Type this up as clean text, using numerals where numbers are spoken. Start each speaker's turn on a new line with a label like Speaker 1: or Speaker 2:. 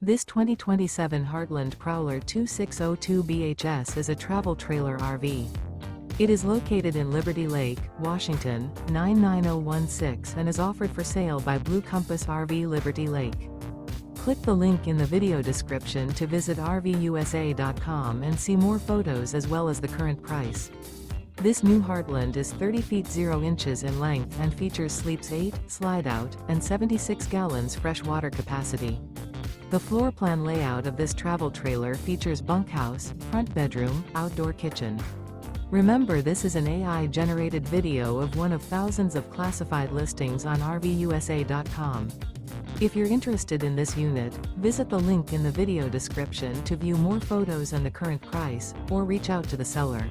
Speaker 1: This 2027 Heartland Prowler 2602 BHS is a travel trailer RV. It is located in Liberty Lake, Washington, 99016 and is offered for sale by Blue Compass RV Liberty Lake. Click the link in the video description to visit RVUSA.com and see more photos as well as the current price. This new Heartland is 30 feet 0 inches in length and features sleeps 8, slide-out, and 76 gallons fresh water capacity. The floor plan layout of this travel trailer features bunkhouse, front bedroom, outdoor kitchen. Remember, this is an AI-generated video of one of thousands of classified listings on RVUSA.com. If you're interested in this unit, visit the link in the video description to view more photos and the current price, or reach out to the seller.